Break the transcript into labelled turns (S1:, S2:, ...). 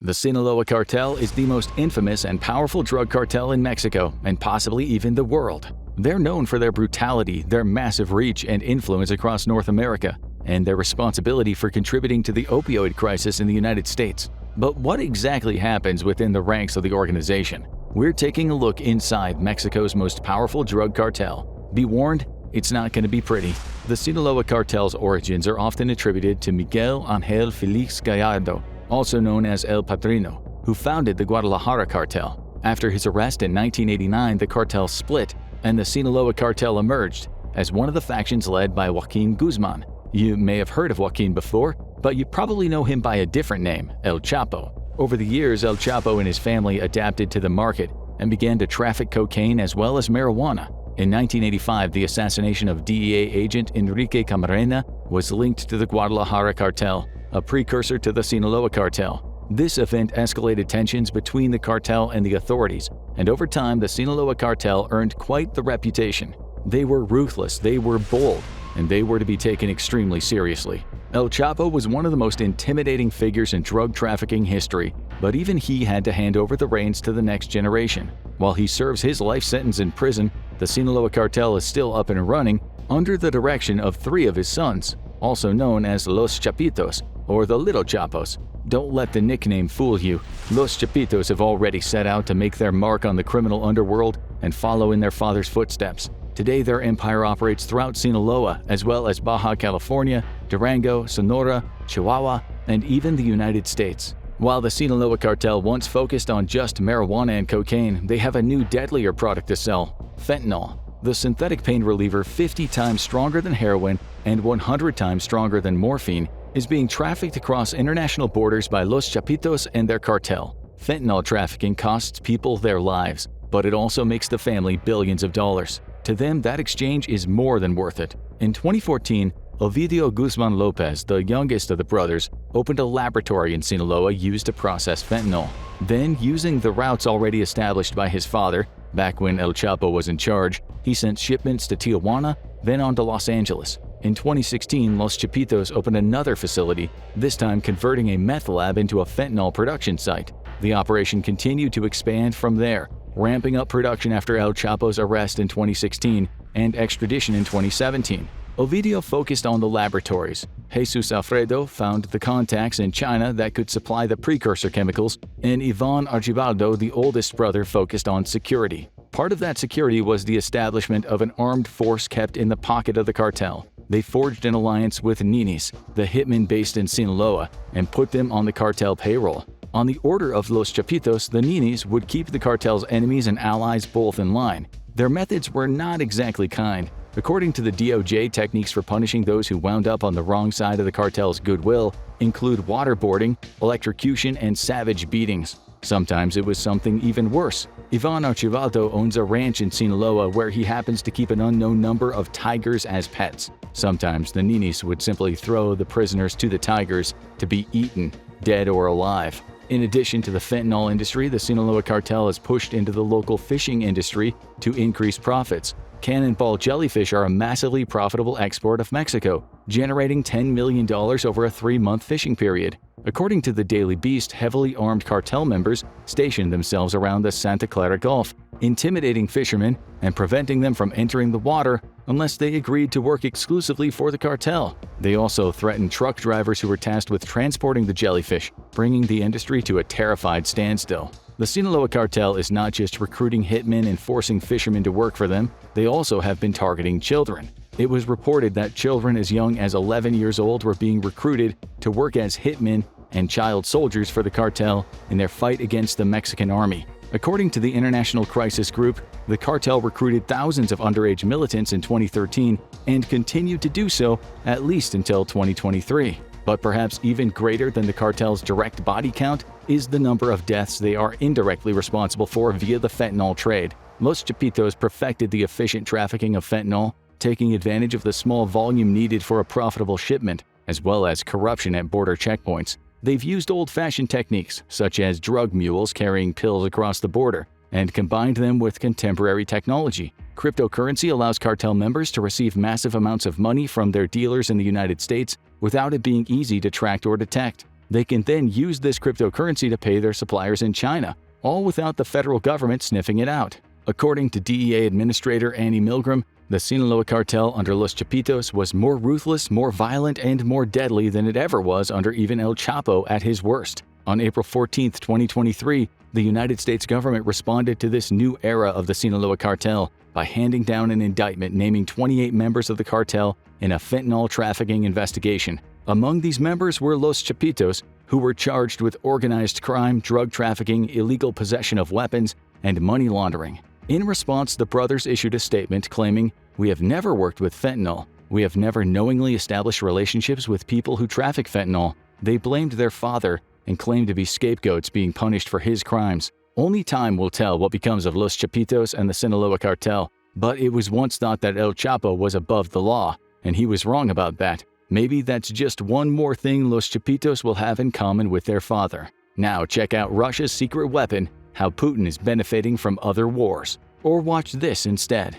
S1: The Sinaloa Cartel is the most infamous and powerful drug cartel in Mexico and possibly even the world. They're known for their brutality, their massive reach and influence across North America, and their responsibility for contributing to the opioid crisis in the United States. But what exactly happens within the ranks of the organization? We're taking a look inside Mexico's most powerful drug cartel. Be warned, it's not going to be pretty. The Sinaloa Cartel's origins are often attributed to Miguel Ángel Félix Gallardo, also known as El Padrino, who founded the Guadalajara Cartel. After his arrest in 1989, the cartel split, and the Sinaloa Cartel emerged as one of the factions led by Joaquin Guzman. You may have heard of Joaquin before, but you probably know him by a different name, El Chapo. Over the years, El Chapo and his family adapted to the market and began to traffic cocaine as well as marijuana. In 1985, the assassination of DEA agent Enrique Camarena was linked to the Guadalajara Cartel, a precursor to the Sinaloa Cartel. This event escalated tensions between the cartel and the authorities, and over time the Sinaloa Cartel earned quite the reputation. They were ruthless, they were bold, and they were to be taken extremely seriously. El Chapo was one of the most intimidating figures in drug trafficking history, but even he had to hand over the reins to the next generation. While he serves his life sentence in prison, the Sinaloa Cartel is still up and running under the direction of 3 of his sons, also known as Los Chapitos, or the Little Chapos. Don't let the nickname fool you. Los Chapitos have already set out to make their mark on the criminal underworld and follow in their father's footsteps. Today, their empire operates throughout Sinaloa, as well as Baja California, Durango, Sonora, Chihuahua, and even the United States. While the Sinaloa Cartel once focused on just marijuana and cocaine, they have a new deadlier product to sell: fentanyl. The synthetic pain reliever 50 times stronger than heroin and 100 times stronger than morphine is being trafficked across international borders by Los Chapitos and their cartel. Fentanyl trafficking costs people their lives, but it also makes the family billions of dollars. To them, that exchange is more than worth it. In 2014, Ovidio Guzman Lopez, the youngest of the brothers, opened a laboratory in Sinaloa used to process fentanyl. Then, using the routes already established by his father, back when El Chapo was in charge, he sent shipments to Tijuana, then on to Los Angeles. In 2016, Los Chapitos opened another facility, this time converting a meth lab into a fentanyl production site. The operation continued to expand from there, ramping up production after El Chapo's arrest in 2016 and extradition in 2017. Ovidio focused on the laboratories. Jesus Alfredo found the contacts in China that could supply the precursor chemicals, and Ivan Archibaldo, the oldest brother, focused on security. Part of that security was the establishment of an armed force kept in the pocket of the cartel. They forged an alliance with Ninis, the hitmen based in Sinaloa, and put them on the cartel payroll. On the order of Los Chapitos, the Ninis would keep the cartel's enemies and allies both in line. Their methods were not exactly kind. According to the DOJ, techniques for punishing those who wound up on the wrong side of the cartel's goodwill include waterboarding, electrocution, and savage beatings. Sometimes it was something even worse. Ivan Archibaldo owns a ranch in Sinaloa where he happens to keep an unknown number of tigers as pets. Sometimes the Ninis would simply throw the prisoners to the tigers to be eaten, dead or alive. In addition to the fentanyl industry, the Sinaloa Cartel has pushed into the local fishing industry to increase profits. Cannonball jellyfish are a massively profitable export of Mexico, generating $10 million over a 3-month fishing period. According to the Daily Beast, heavily armed cartel members stationed themselves around the Santa Clara Gulf, intimidating fishermen and preventing them from entering the water unless they agreed to work exclusively for the cartel. They also threatened truck drivers who were tasked with transporting the jellyfish, bringing the industry to a terrified standstill. The Sinaloa Cartel is not just recruiting hitmen and forcing fishermen to work for them, they also have been targeting children. It was reported that children as young as 11 years old were being recruited to work as hitmen and child soldiers for the cartel in their fight against the Mexican army. According to the International Crisis Group, the cartel recruited thousands of underage militants in 2013 and continued to do so at least until 2023. But perhaps even greater than the cartel's direct body count is the number of deaths they are indirectly responsible for via the fentanyl trade. Los Chapitos perfected the efficient trafficking of fentanyl, taking advantage of the small volume needed for a profitable shipment, as well as corruption at border checkpoints. They've used old-fashioned techniques, such as drug mules carrying pills across the border, and combined them with contemporary technology. Cryptocurrency allows cartel members to receive massive amounts of money from their dealers in the United States without it being easy to track or detect. They can then use this cryptocurrency to pay their suppliers in China, all without the federal government sniffing it out. According to DEA Administrator Annie Milgram, the Sinaloa Cartel under Los Chapitos was more ruthless, more violent, and more deadly than it ever was under even El Chapo at his worst. On April 14, 2023, the United States government responded to this new era of the Sinaloa Cartel by handing down an indictment naming 28 members of the cartel in a fentanyl trafficking investigation. Among these members were Los Chapitos, who were charged with organized crime, drug trafficking, illegal possession of weapons, and money laundering. In response, the brothers issued a statement claiming, "We have never worked with fentanyl. We have never knowingly established relationships with people who traffic fentanyl." They blamed their father and claimed to be scapegoats being punished for his crimes. Only time will tell what becomes of Los Chapitos and the Sinaloa Cartel, but it was once thought that El Chapo was above the law, and he was wrong about that. Maybe that's just one more thing Los Chapitos will have in common with their father. Now check out Russia's secret weapon, how Putin is benefiting from other wars. Or watch this instead.